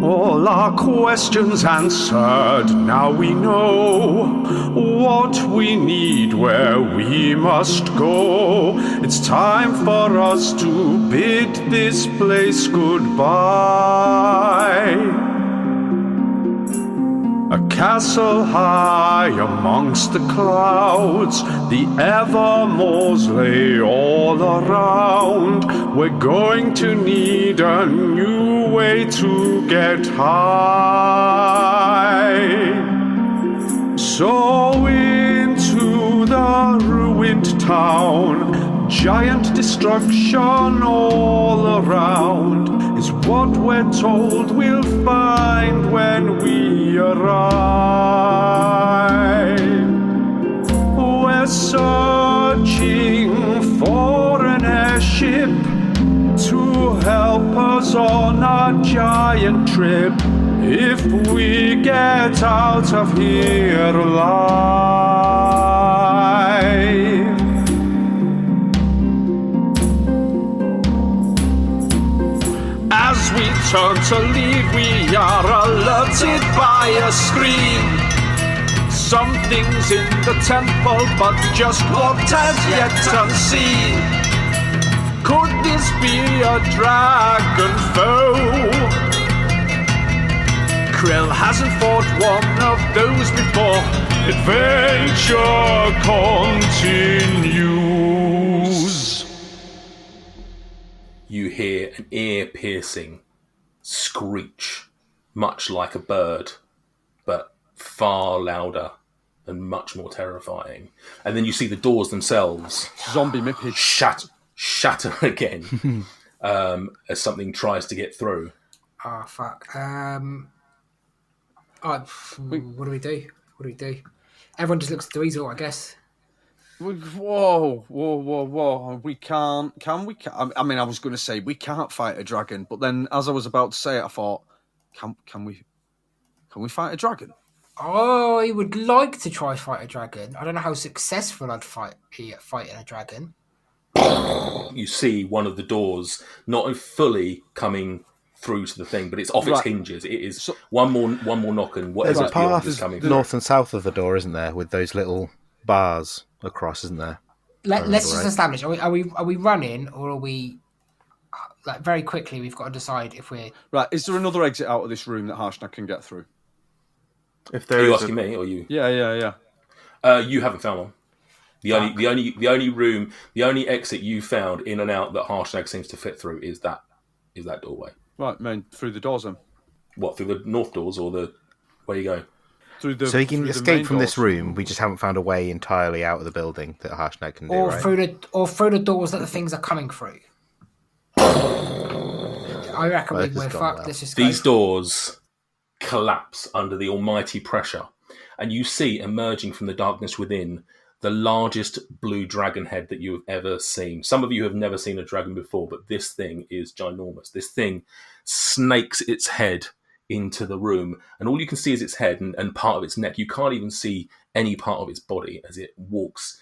All our questions answered, now we know what we need, where we must go. It's time for us to bid this place goodbye. A castle high amongst the clouds, the evermores lay all around. We're going to need a new way to get high. So into the ruined town, giant destruction all around is what we're told we'll find when we arrive. We're searching for an airship to help us on our giant trip. If we get out of here alive. As we turn to leave, we are alerted by a scream. Something's in the temple, but just what as yet unseen. Could this be a dragon foe? Krill hasn't fought one of those before. Adventure continues. You hear an ear-piercing screech, much like a bird, but far louder and much more terrifying. And then you see the doors themselves zombie mippage shatter again as something tries to get through. Oh, fuck. What do we do? Everyone just looks at the weasel, I guess. Whoa. We can't. Can we? I mean, I was going to say we can't fight a dragon, but then as I was about to say it, I thought, can we fight a dragon? Oh, I would like to try fight a dragon. I don't know how successful I'd be at fighting a dragon. You see one of the doors not fully coming through to the thing, but it's off its hinges. It is one more knock and whatever's There's a beyond path is coming north and south of the door, isn't there, with those little bars across, isn't there? Let's just establish: are we running, or are we like very quickly? We've got to decide if we're right. Is there another exit out of this room that Harshnag can get through? If there are you asking me or you? Yeah. You haven't found one. The only exit you found in and out that Harshnag seems to fit through is that doorway. Right, man, through the doors then. What, through the north doors or where you go? So he can escape from this room. We just haven't found a way entirely out of the building that Harshnag can do, right? through the doors that the things are coming through. I reckon we're fucked. Well. These doors collapse under the almighty pressure, and you see emerging from the darkness within the largest blue dragon head that you have ever seen. Some of you have never seen a dragon before, but this thing is ginormous. This thing snakes its head into the room, and all you can see is its head and part of its neck. You can't even see any part of its body as it walks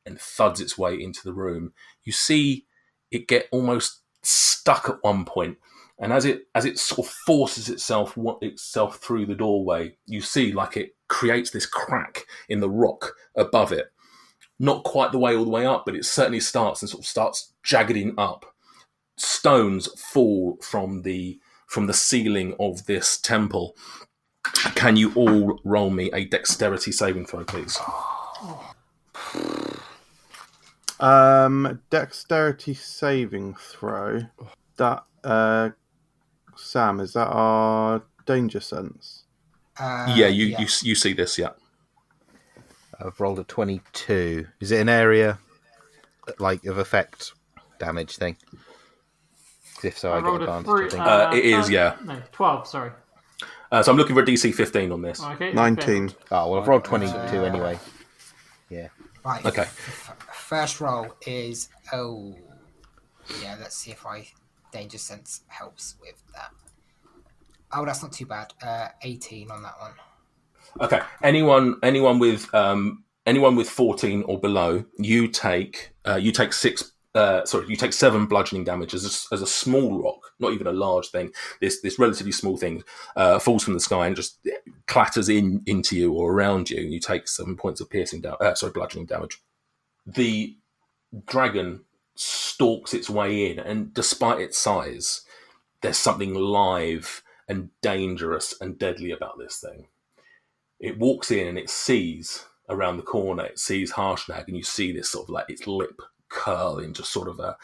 and thuds its way into the room. You see it get almost stuck at one point, and as it sort of forces itself through the doorway, you see like it creates this crack in the rock above it. Not quite all the way up, but it certainly starts jaggeding up. Stones fall from the ceiling of this temple. Can you all roll me a dexterity saving throw, please? Dexterity saving throw. That Sam, is that our danger sense? You see this, yeah. I've rolled a 22. Is it an area like of effect damage thing? If so, I get advantage. I think. It is, yeah. No, 12. Sorry. So I'm looking for a DC 15 on this. Okay, 19. Oh well, I've rolled 22 anyway. Yeah. Right. Okay. First roll is let's see if danger sense helps with that. Oh, that's not too bad. 18 on that one. Okay. Anyone with 14 or below, you take 6 you take 7 bludgeoning damage as a small rock, not even a large thing. This relatively small thing falls from the sky and just clatters into you or around you, and you take 7 points of bludgeoning damage. The dragon stalks its way in, and despite its size, there's something live and dangerous and deadly about this thing. It walks in and it sees around the corner, it sees Harshnag, and you see this sort of like its lip curl into sort of a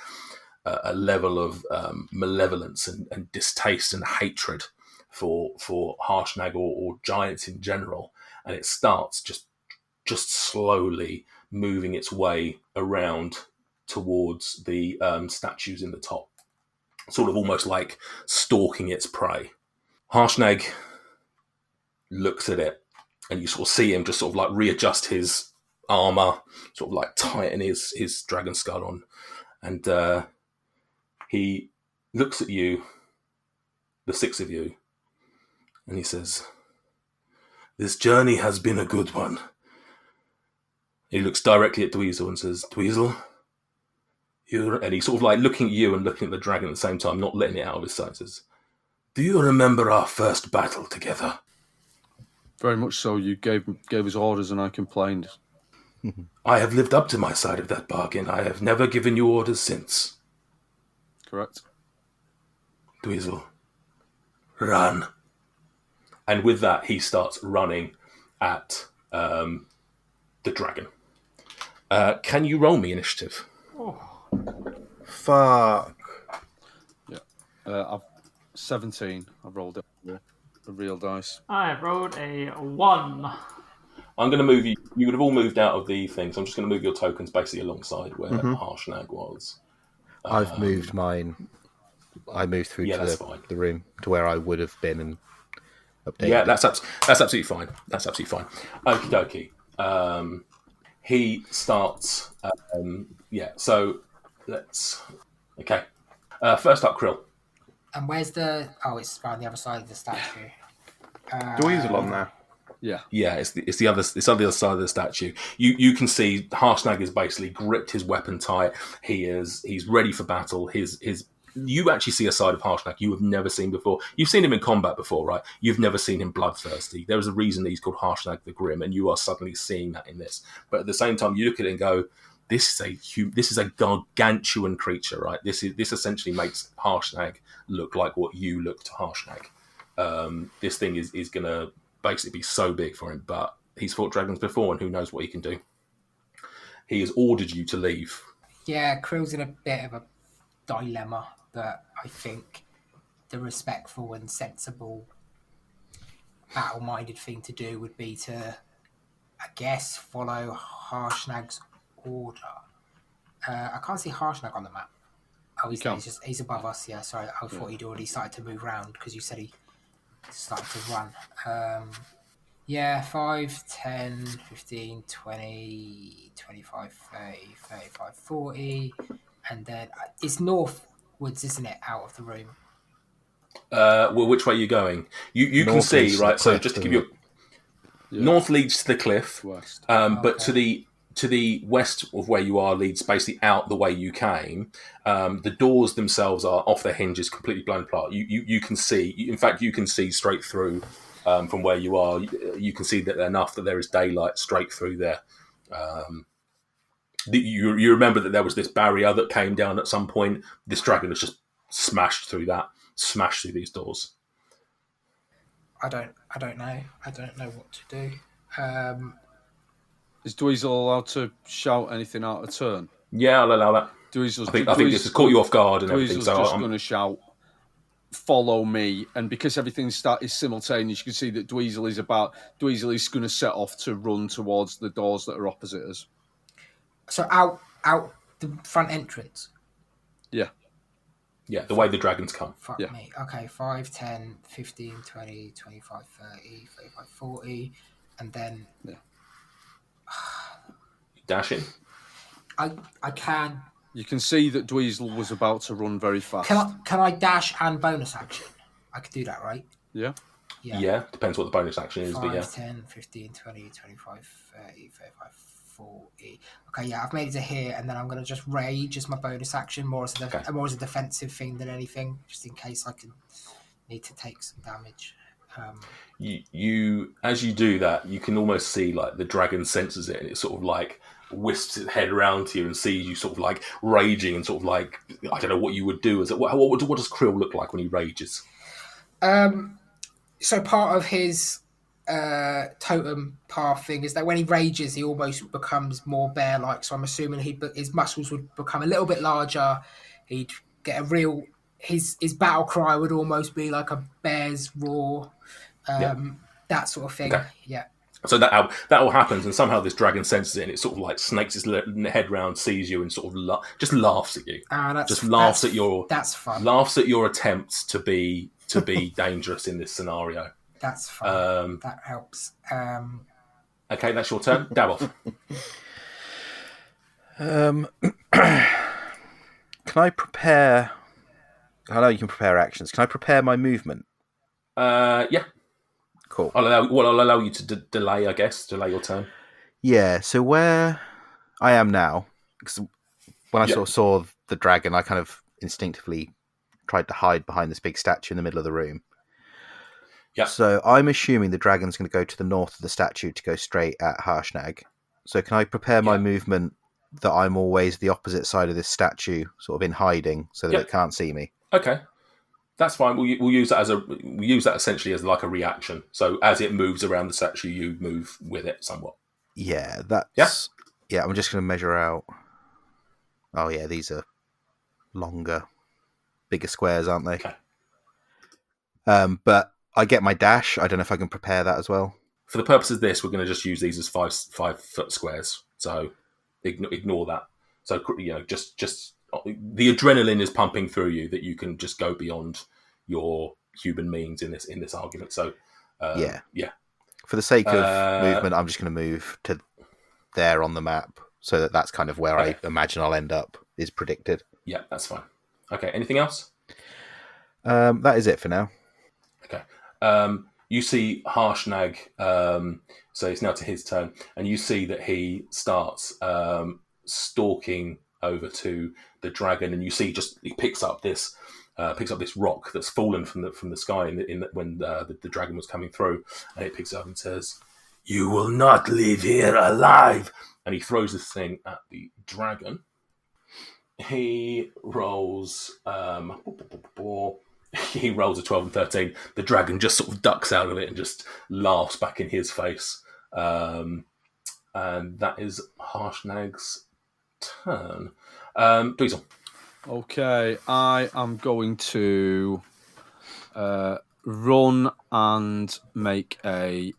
level of malevolence and distaste and hatred for Harshnag or giants in general, and it starts just slowly moving its way around towards the statues in the top, sort of almost like stalking its prey. Harshnag looks at it, and you sort of see him just sort of like readjust his armor, sort of like tighten his dragon skull on, and he looks at you, the 6 of you, and he says, "This journey has been a good one." He looks directly at Dweezil and says, "Dweezil, and he's sort of like looking at you and looking at the dragon at the same time, not letting it out of his sight. Says, "Do you remember our first battle together?" Very much so. You gave us orders and I complained. "I have lived up to my side of that bargain. I have never given you orders since." Correct. "Dweezil, run." And with that, he starts running at the dragon. Can you roll me initiative? Fuck. Yeah. I've 17. I've rolled it. A real dice. I rolled a 1. I'm going to move you. You would have all moved out of the thing, so I'm just going to move your tokens basically alongside where Harshnag was. I've moved mine. I moved through to the room to where I would have been and updated. Yeah, that's absolutely fine. That's absolutely fine. Okie dokie. He starts. So let's. Okay. First up, Krill. And where's the? Oh, it's around the other side of the statue. Dweezil on there. Yeah. Yeah, it's the other side of the statue. You can see Harshnag has basically gripped his weapon tight. He's ready for battle. You actually see a side of Harshnag you have never seen before. You've seen him in combat before, right? You've never seen him bloodthirsty. There is a reason that he's called Harshnag the Grim, and you are suddenly seeing that in this. But at the same time, you look at it and go, "This is a gargantuan creature, right? This essentially makes Harshnag look like what you look to Harshnag. This thing is going to basically be so big for him, but he's fought dragons before, and who knows what he can do. He has ordered you to leave." Yeah, Krill's in a bit of a dilemma, but I think the respectful and sensible battle-minded thing to do would be to, I guess, follow Harshnag's order. I can't see Harshnag on the map. Oh, he's above us. Yeah, sorry. I thought he'd already started to move around because you said he started to run. 5, 10, 15, 20, 25, 30, 35, 40. And then it's northwards, isn't it, out of the room? Well, which way are you going? You can see, right? So just to give you... North leads to the cliff, West. but to the west of where you are leads basically out the way you came. The doors themselves are off their hinges, completely blown apart. You can see, in fact, you can see straight through from where you are. You can see that enough that there is daylight straight through there. You remember that there was this barrier that came down at some point. This dragon has just smashed through these doors. I don't know. I don't know what to do. Is Dweezil allowed to shout anything out of turn? Yeah, I'll allow that. I think this has caught you off guard and everything. Dweezil's So just going to shout, "Follow me!" And because everything is simultaneous, you can see that Dweezil is going to set off to run towards the doors that are opposite us. So out the front entrance. Yeah. Yeah, the way the dragons come. Fuck me. Okay, 5, 10, 15, 20, 25, 30, 35, 40. And then... Yeah. Dashing? I can... You can see that Dweezil was about to run very fast. Can I dash and bonus action? I could do that, right? Yeah. Yeah, depends what the bonus action is, 5, but yeah. 10, 15, 20, 25, 30, 35, 40. Okay, yeah, I've made it to here, and then I'm going to just rage as my bonus action, more as a defensive thing than anything, just in case I can need to take some damage. You as you do that, you can almost see like the dragon senses it, and it sort of like wisps its head around to you and sees you sort of like raging and sort of like, I don't know what you would do. What does Krill look like when he rages? So part of his totem path thing is that when he rages, he almost becomes more bear-like. So I'm assuming his muscles would become a little bit larger. He'd get a real... His battle cry would almost be like a bear's roar. That sort of thing. Okay. Yeah. So that all happens, and somehow this dragon senses it, and it sort of like snakes its head round, sees you, and sort of just laughs at you. Laughs at your... That's fun. Laughs at your attempts to be dangerous in this scenario. That's fun. That helps. Okay, that's your turn. Davos. Can I prepare... I know you can prepare actions. Can I prepare my movement? Yeah. Cool. I'll allow you to delay, I guess. Delay your turn. Yeah, so where I am now, because when I sort of saw the dragon, I kind of instinctively tried to hide behind this big statue in the middle of the room. Yeah. So I'm assuming the dragon's going to go to the north of the statue to go straight at Harshnag. So can I prepare my movement that I'm always the opposite side of this statue, sort of in hiding, so that it can't see me? Okay, that's fine. We'll use that essentially as like a reaction. So as it moves around the statue, you move with it somewhat. Yeah, yeah. I'm just going to measure out. Oh yeah, these are longer, bigger squares, aren't they? Okay. But I get my dash. I don't know if I can prepare that as well. For the purpose of this, we're going to just use these as 5-foot squares. So ignore that. So just the adrenaline is pumping through you that you can just go beyond your human means in this argument. So yeah. For the sake of movement, I'm just going to move to there on the map, so that's kind of where I imagine I'll end up. Is predicted. Yeah, that's fine. Okay. Anything else? That is it for now. Okay. You see Harshnag, so it's now to his turn, and you see that he starts stalking over to the dragon, and you see he picks up this rock that's fallen from the sky when the dragon was coming through, and it picks it up and says, "You will not leave here alive," and he throws this thing at the dragon. He rolls he rolls a 12 and 13. The dragon just sort of ducks out of it and just laughs back in his face. And that is Harshnag's turn. Dweezil. Okay, I am going to run and make a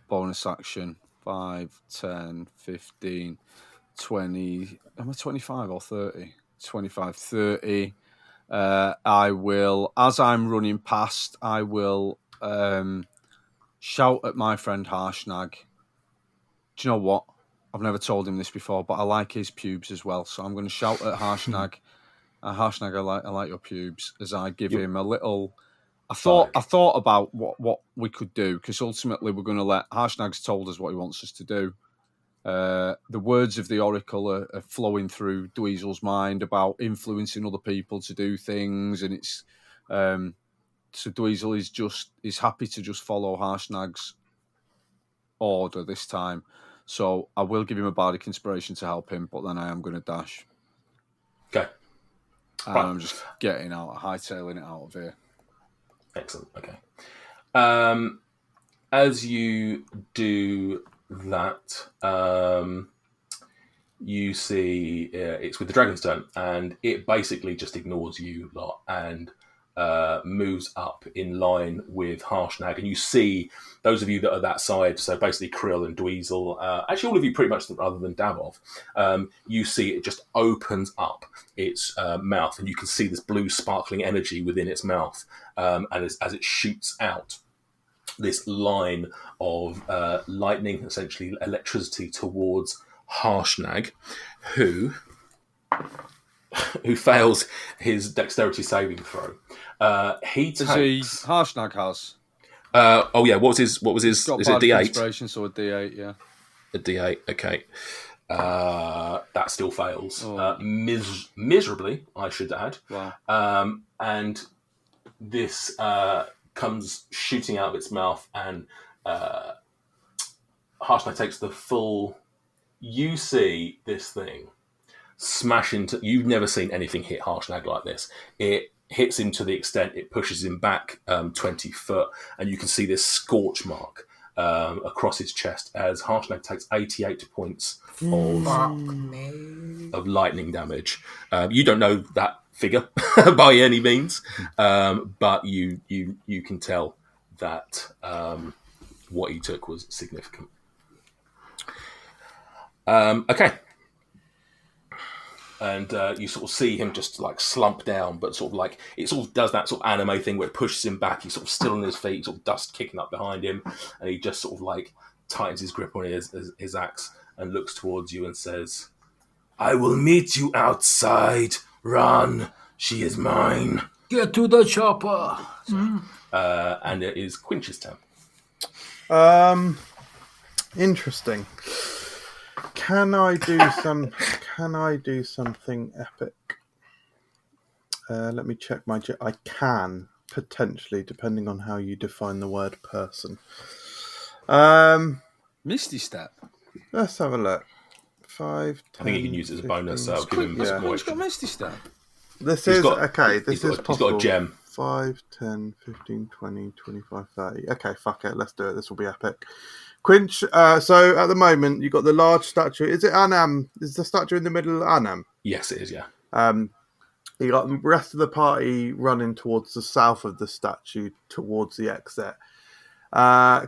bonus action. 5, 10, 15, 20. Am I 25 or 30? 25, 30. I will, as I'm running past, I will shout at my friend Harshnag. Do you know what? I've never told him this before, but I like his pubes as well. So I'm going to shout at Harshnag. Harshnag, I like your pubes. As I give him a little. I thought about what we could do, because ultimately we're going to let Harshnag's told us what he wants us to do. The words of the Oracle are flowing through Dweezil's mind about influencing other people to do things, and it's so Dweezil is happy to just follow Harshnag's order this time. So I will give him a bardic inspiration to help him, but then I am going to dash. Okay. And I'm just hightailing it out of here. Excellent. Okay. As you do that, you see it's with the dragon's turn, and it basically just ignores you lot and moves up in line with Harshnag. And you see those of you that are that side, so basically Krill and Dweezil, actually all of you pretty much other than Davov, you see it just opens up its mouth, and you can see this blue sparkling energy within its mouth, and as it shoots out this line of lightning, essentially electricity, towards Harshnag, who fails his dexterity saving throw. He takes. Harshnag has. What was his? Got is it D8? Inspiration, so a D8, yeah. A D8. Okay. That still fails. Miserably, I should add. Wow. And this comes shooting out of its mouth, and Harshnag takes the full... You see this thing smash into... You've never seen anything hit Harshnag like this. It hits him to the extent it pushes him back 20 foot, and you can see this scorch mark across his chest as Harshnag takes 88 points of lightning damage. You don't know that figure by any means, but you can tell that what he took was significant. Okay. And you sort of see him just like slump down, but sort of like it sort of does that sort of anime thing where it pushes him back. He's sort of still on his feet, sort of dust kicking up behind him, and he just sort of like tightens his grip on his axe and looks towards you and says, "I will meet you outside. Run, she is mine." Get to the chopper. And it is Quinch's turn. Interesting. Can I do something epic? Let me check my... I can, potentially, depending on how you define the word person. Misty Step. Let's have a look. 5, 10, I think you can use it as a bonus, so I'll give him Has some more Quinch extra. got Misty Step? This He's is... got- okay, this he's is got- possible. He's got a gem. 5, 10, 15, 20, 25, 30. Okay, fuck it. Let's do it. This will be epic. Quinch, so at the moment, you've got the large statue. Is it Anam? Is the statue in the middle Anam? Yes, it is, yeah. You got the rest of the party running towards the south of the statue, towards the exit.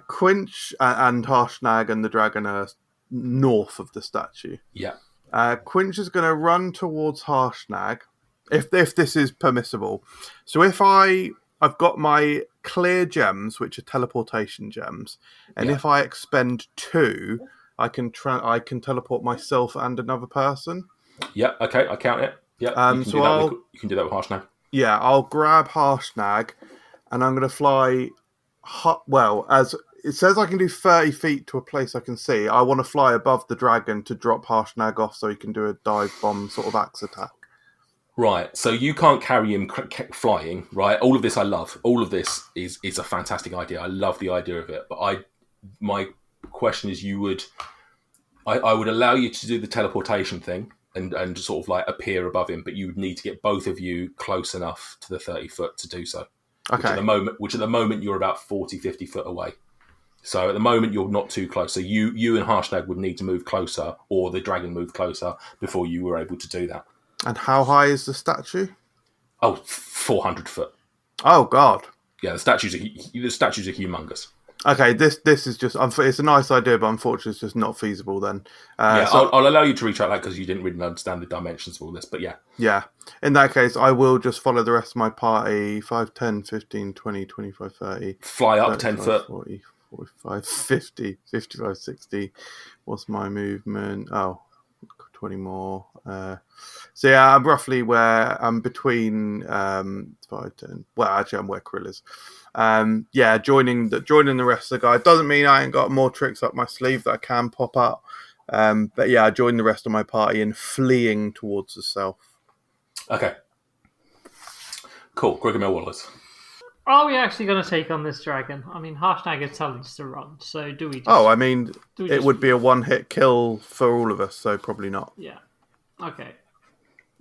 Quinch and Harshnag and the dragon are north of the statue. Yeah. Quinch is going to run towards Harshnag, if this is permissible. So if I've got my clear gems, which are teleportation gems, and if I expend 2, I can teleport myself and another person. Yeah, okay, I count it. Yeah, you can do that with Harshnag. Yeah, I'll grab Harshnag, and I'm going to fly. As it says, I can do 30 feet to a place I can see. I want to fly above the dragon to drop Harshnag off, so he can do a dive bomb sort of axe attack. Right, so you can't carry him flying, right? All of this I love. All of this is a fantastic idea. I love the idea of it. But my question is, I would allow you to do the teleportation thing and sort of like appear above him, but you would need to get both of you close enough to the 30 foot to do so. Okay. Which at the moment you're about 40, 50 foot away. So at the moment you're not too close. So you and Harshnag would need to move closer, or the dragon move closer before you were able to do that. And how high is the statue? Oh, 400 foot. Oh, God. Yeah, the statues are humongous. Okay, this is just... It's a nice idea, but unfortunately it's just not feasible then. I'll allow you to retract that because you didn't really understand the dimensions of all this, but yeah. Yeah. In that case, I will just follow the rest of my party. 5, 10, 15, 20, 25, 30. Fly up 35, 10 foot. 40, 45, 50, 55, 60. What's my movement? Oh, 20 more. So yeah, I'm roughly where I'm between 5, 10. Well, actually, I'm where Krill is. Joining the rest of the guy doesn't mean I ain't got more tricks up my sleeve that I can pop up. But yeah, I joined the rest of my party in fleeing towards the south. Okay. Cool. Gregor Wallace. Are we actually going to take on this dragon? I mean, Harshnag is telling us to run, so do we just... Oh, I mean, it would be a one-hit kill for all of us, so probably not. Yeah. Okay.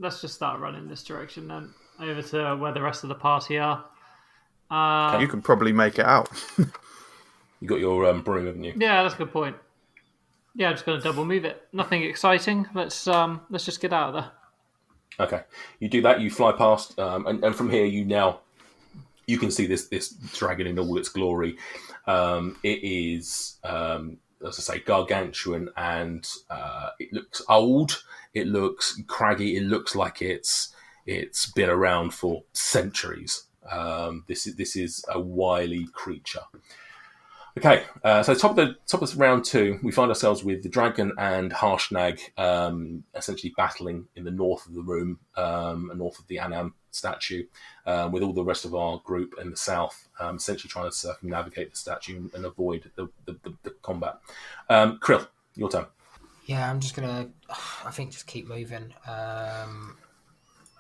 Let's just start running this direction then, over to where the rest of the party are. You can probably make it out. You got your broom, haven't you? Yeah, that's a good point. Yeah, I'm just going to double move it. Nothing exciting. Let's just get out of there. Okay. You do that, you fly past, and from here you can see this dragon in all its glory. It is, as I say, gargantuan, and it looks old. It looks craggy. It looks like it's been around for centuries. This is a wily creature. Okay, so top of round 2, we find ourselves with the dragon and Harshnag essentially battling in the north of the room, north of the Anam statue, with all the rest of our group in the south, essentially trying to circumnavigate the statue and avoid the combat. Krill. Your turn. Yeah, I'm just gonna. I think just keep moving.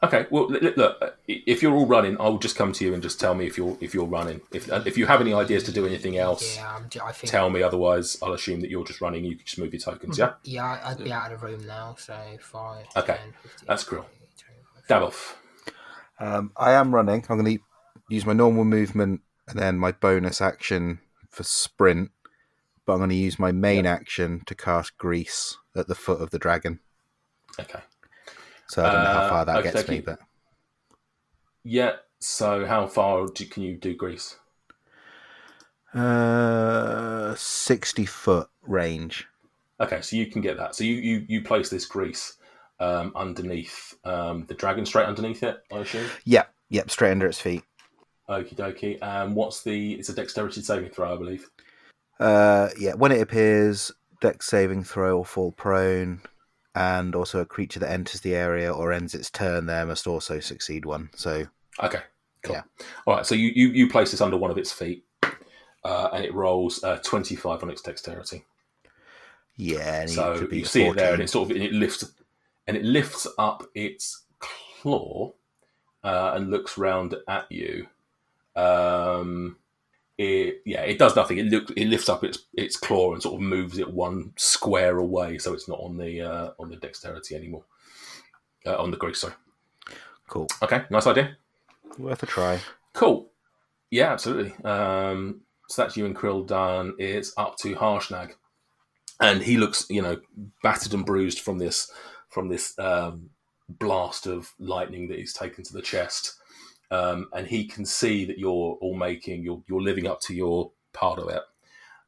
Okay. Well, look. If you're all running, I'll just come to you and just tell me if you're running. If you have any ideas to do anything else, Yeah, I think. tell me. Otherwise, I'll assume that you're just running. You can just move your tokens. Yeah. Yeah, I'd be out of the room now. So 5, Okay. 10, 15, That's cool. 20, 25. Daboff. I am running. I'm going to use my normal movement and then my bonus action for sprint. But I'm going to use my main action to cast Grease at the foot of the dragon. Okay. So I don't know how far that gets me, but yeah. So how far can you do Grease? 60-foot range. Okay, so you can get that. So you place this Grease underneath the dragon, straight underneath it, I assume. Yep, straight under its feet. Okie dokie. It's a dexterity saving throw, I believe. When it appears, dex saving throw or fall prone, and also a creature that enters the area or ends its turn there must also succeed one. So okay, cool. Yeah. All right, so you place this under one of its feet, and it rolls 25 on its dexterity. Yeah, and so you see it there, and it lifts up its claw and looks round at you. It does nothing. It lifts up its claw and sort of moves it one square away, so it's not on the dexterity anymore. On the Grease, sorry. Cool. Okay, nice idea. Worth a try. Cool. Yeah, absolutely. So that's you and Krill done. It's up to Harshnag, and he looks, battered and bruised from this blast of lightning that he's taken to the chest. And he can see that you're living up to your part of it.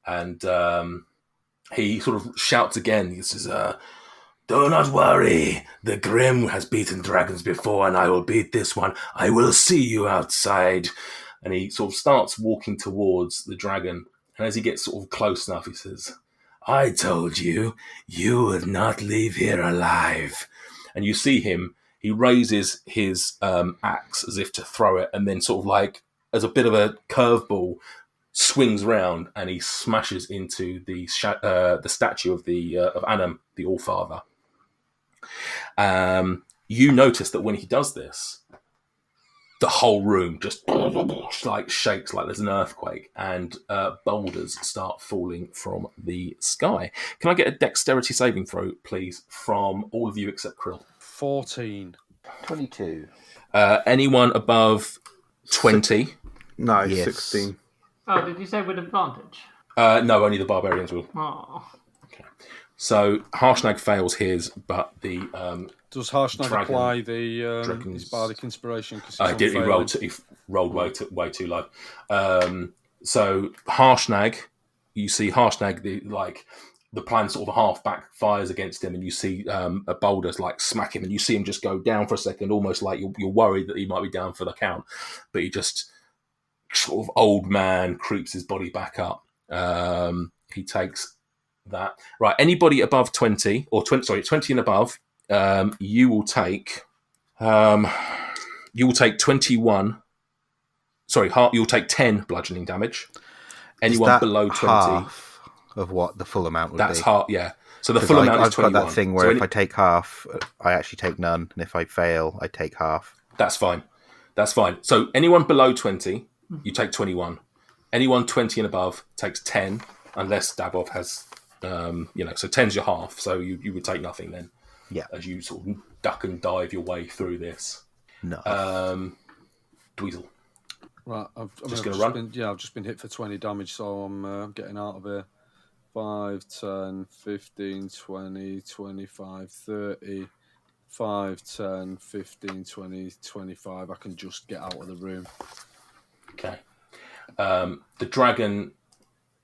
And he sort of shouts again. He says, "Do not worry. The Grim has beaten dragons before, and I will beat this one. I will see you outside." And he sort of starts walking towards the dragon. And as he gets sort of close enough, he says, "I told you, you would not leave here alive." And you see him. He raises his axe as if to throw it, and then sort of like, as a bit of a curveball, swings round and he smashes into the statue of Anam, the Allfather. You notice that when he does this, the whole room just like shakes like there's an earthquake, and boulders start falling from the sky. Can I get a dexterity saving throw, please, from all of you except Krill? 14. 22. Anyone above 20? No, Yes. 16. Oh, did you say with advantage? No, only the barbarians will. Oh. So Harshnag fails his, but the Does Harshnag dragon- apply the dragons- his bardic inspiration? he rolled way too low. So Harshnag, you see Harshnag, the plan sort of half backfires against him, and you see a boulder like smack him, and you see him just go down for a second, almost like you're worried that he might be down for the count, but he just sort of old man creeps his body back up. He takes that. Right, anybody above 20 or 20 and above, you will take 21. Sorry, you'll take 10 bludgeoning damage. Anyone below 20. Half of what the full amount would be? That's half, yeah. So the full amount is 21. I've got that thing where if I take half, I actually take none, and if I fail, I take half. That's fine. So anyone below 20, you take 21. Anyone 20 and above takes 10, unless Dabov has, so 10's your half, so you would take nothing then. Yeah. As you sort of duck and dive your way through this. No. Dweezil. Right, I've Just just gonna run? I've just been hit for 20 damage, so I'm getting out of here. 5, 10, 15, 20, 25, 30. 5, 10, 15, 20, 25. I can just get out of the room. Okay. The dragon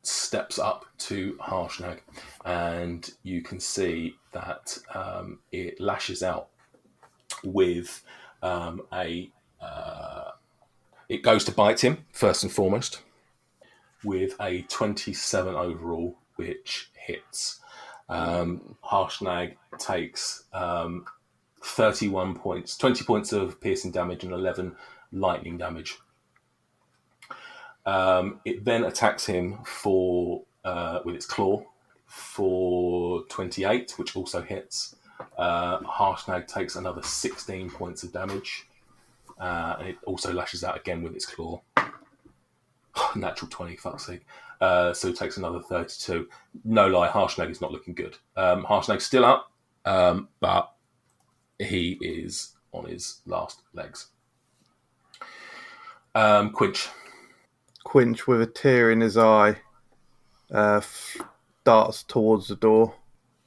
steps up to Harshnag, and you can see that it lashes out with it goes to bite him, first and foremost, with a 27 overall, which hits. Harshnag takes 31 points, 20 points of piercing damage and 11 lightning damage. It then attacks him with its claw for 28, which also hits. Harshnag takes another 16 points of damage. And it also lashes out again with its claw. Natural 20, fuck's sake. So it takes another 32. No lie, Harshnag is not looking good. Harshnag's still up, but he is on his last legs. Quinch. Quinch, with a tear in his eye, darts towards the door.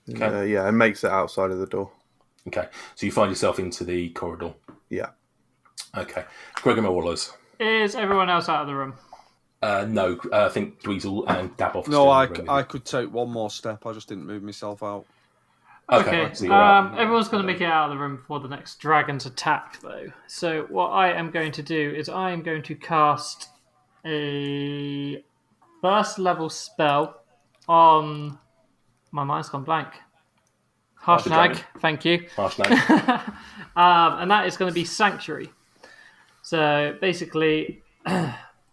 Okay. And makes it outside of the door. Okay, so you find yourself into the corridor. Yeah. Okay. Gregor Wallows. Is everyone else out of the room? No, I think Dweezil and Daboff. No, I could take one more step. I just didn't move myself out. Okay. So you're out. Everyone's going to make it out of the room before the next dragon's attack, though. So what I am going to do is I am going to cast a first level spell on... My mind's gone blank. Harshnag, thank you. Harshnag. And that is going to be Sanctuary. So basically,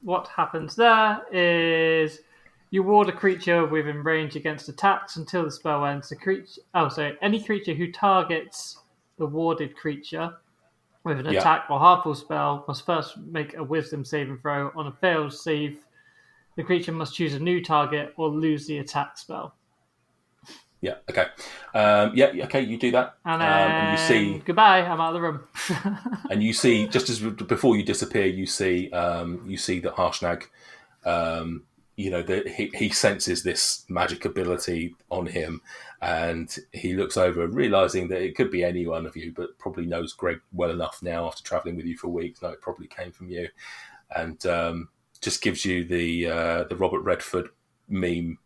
what happens there is you ward a creature within range against attacks until the spell ends. Any creature who targets the warded creature with an attack or harmful spell must first make a Wisdom saving throw. On a failed save, the creature must choose a new target or lose the attack spell. Yeah. Okay. Okay. You do that, And you see goodbye. I'm out of the room. and you see just as before you disappear, you see that Harshnag, he senses this magic ability on him, and he looks over, realizing that it could be any one of you, but probably knows Greg well enough now after traveling with you for weeks. No, it probably came from you, and just gives you the Robert Redford meme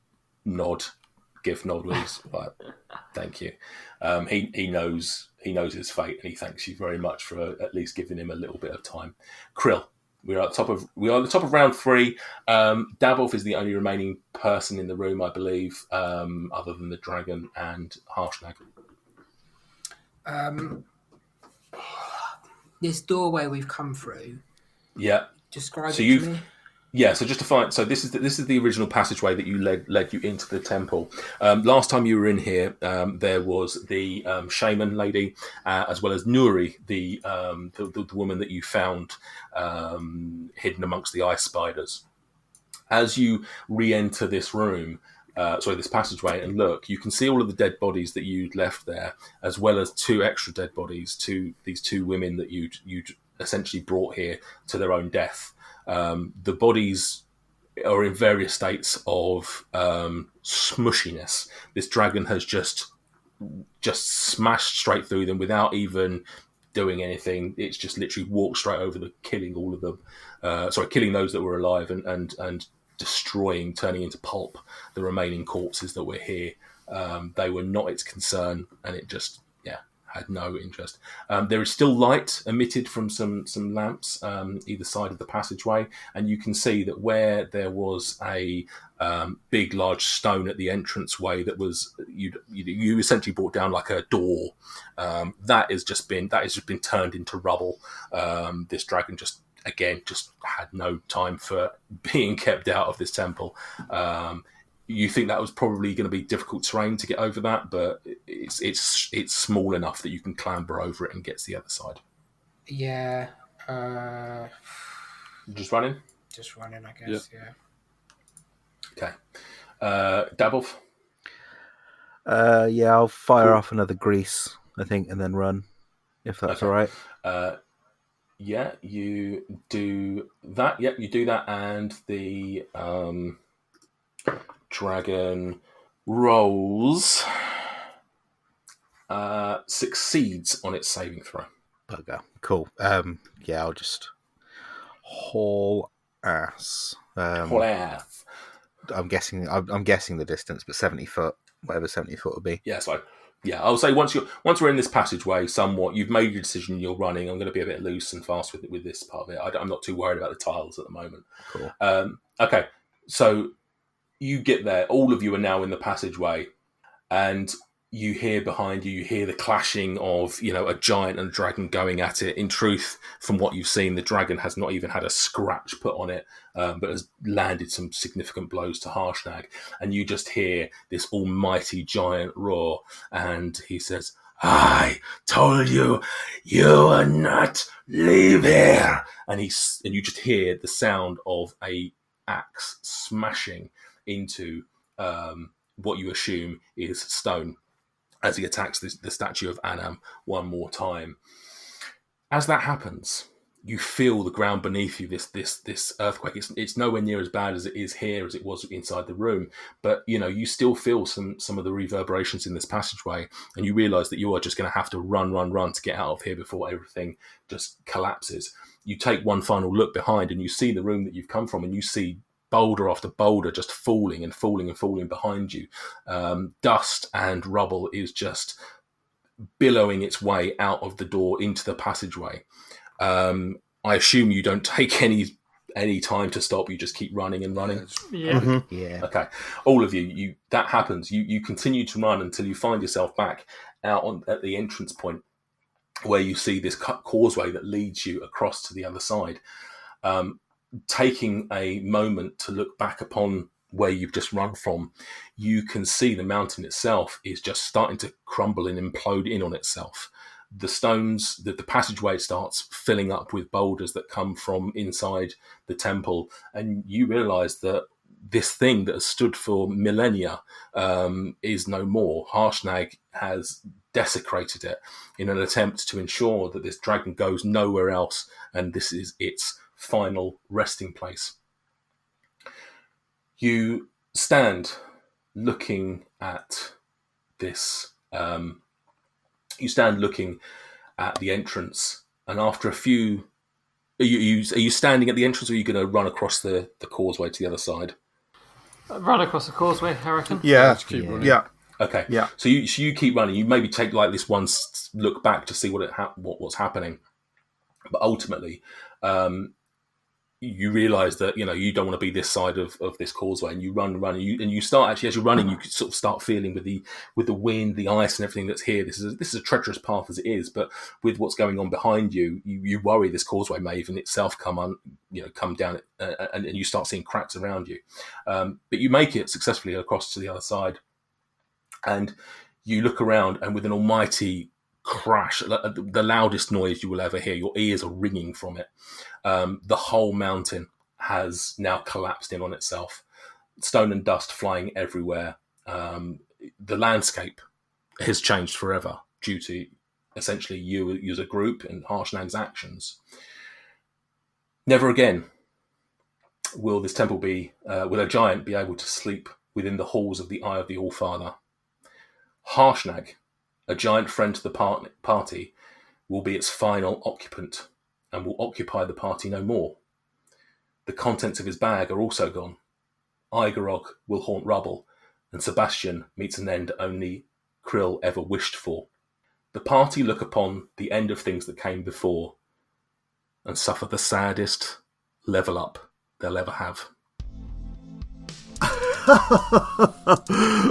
nod. GIF nod where he's like, thank you. He knows his fate, and he thanks you very much for at least giving him a little bit of time. Krill, we are at the top of round 3. Daboff is the only remaining person in the room, I believe, other than the dragon and Harshnag. This doorway we've come through. Yeah. Describe it to me. Yeah, so just to find, so this is the original passageway that you led you into the temple. Last time you were in here, there was the shaman lady, as well as Nuri, the woman that you found hidden amongst the ice spiders. As you re-enter this room, this passageway, and look, you can see all of the dead bodies that you'd left there, as well as 2 extra dead bodies, these 2 women that you'd essentially brought here to their own death. The bodies are in various states of smushiness. This dragon has just smashed straight through them without even doing anything. It's just literally walked straight over them, killing all of them. Killing those that were alive and destroying, turning into pulp the remaining corpses that were here. They were not its concern, and it just had no interest. There is still light emitted from some lamps either side of the passageway, and you can see that where there was a big large stone at the entranceway that was you essentially brought down like a door, that has just been turned into rubble. This dragon just had no time for being kept out of this temple. You think that was probably going to be difficult terrain to get over that, but it's small enough that you can clamber over it and get to the other side. Yeah. Just running? Just running, I guess, yeah. Okay. Daboff? I'll fire off another grease, I think, and then run, if that's all right. Yeah, you do that. Yep, you do that, and the dragon rolls, succeeds on its saving throw. Bugger. Cool. I'll just haul ass. Haul ass. I'm guessing the distance, but 70 foot, whatever 70 foot would be. Yeah, so yeah, I'll say once we're in this passageway, somewhat, you've made your decision. You're running. I'm going to be a bit loose and fast with this part of it. I'm not too worried about the tiles at the moment. Cool. Okay, so you get there. All of you are now in the passageway, and you hear behind you, you hear the clashing of, a giant and a dragon going at it. In truth, from what you've seen, the dragon has not even had a scratch put on it, but has landed some significant blows to Harshnag. And you just hear this almighty giant roar. And he says, "I told you, you would not leave here." And you just hear the sound of a axe smashing into what you assume is stone, as he attacks the statue of Anam one more time. As that happens, you feel the ground beneath you, this earthquake. It's nowhere near as bad as it is here as it was inside the room, but you still feel some of the reverberations in this passageway, and you realise that you are just going to have to run to get out of here before everything just collapses. You take one final look behind, and you see the room that you've come from, and you see boulder after boulder just falling behind you. Dust and rubble is just billowing its way out of the door into the passageway. I assume you don't take any time to stop. You just keep running and running. Yeah. Mm-hmm. Yeah. Okay. All of you, that happens. You continue to run until you find yourself back out at the entrance point, where you see this causeway that leads you across to the other side. Taking a moment to look back upon where you've just run from, you can see the mountain itself is just starting to crumble and implode in on itself. The stones, the passageway starts filling up with boulders that come from inside the temple, and you realise that this thing that has stood for millennia is no more. Harshnag has desecrated it in an attempt to ensure that this dragon goes nowhere else, and this is its final resting place. You stand looking at this. You stand looking at the entrance, and after a few, are you standing at the entrance, or are you going to run across the causeway to the other side? Run across the causeway, I reckon. Yeah, keep running. yeah. Okay. Yeah. So you keep running. You maybe take like this one look back to see what's happening, but ultimately, you realise that you don't want to be this side of this causeway, and you run, and you start actually, as you're running, you sort of start feeling with the wind, the ice, and everything that's here. This is a treacherous path as it is, but with what's going on behind you, you worry this causeway may even itself come down, and you start seeing cracks around you. But you make it successfully across to the other side, and you look around, and with an almighty crash, the loudest noise you will ever hear, your ears are ringing from it. The whole mountain has now collapsed in on itself. Stone and dust flying everywhere. The landscape has changed forever due to essentially you as a group and Harshnag's actions. Never again will this temple will a giant be able to sleep within the halls of the Eye of the Allfather. Harshnag, a giant friend to the party, will be its final occupant and will occupy the party no more. The contents of his bag are also gone. Igorog will haunt rubble, and Sebastian meets an end only Krill ever wished for. The party look upon the end of things that came before and suffer the saddest level up they'll ever have.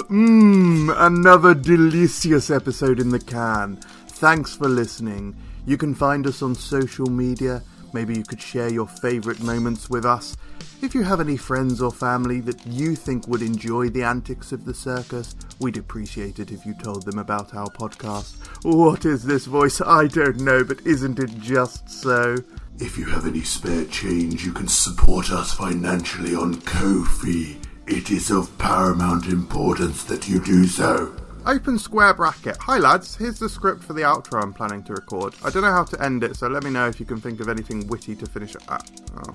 Another delicious episode in the can. Thanks for listening. You can find us on social media. Maybe you could share your favourite moments with us. If you have any friends or family that you think would enjoy the antics of the circus, we'd appreciate it if you told them about our podcast. What is this voice? I don't know, but isn't it just so? If you have any spare change, you can support us financially on Ko-fi. It is of paramount importance that you do so. Open square bracket. Hi lads, here's the script for the outro I'm planning to record. I don't know how to end it, so let me know if you can think of anything witty to finish it at. Oh.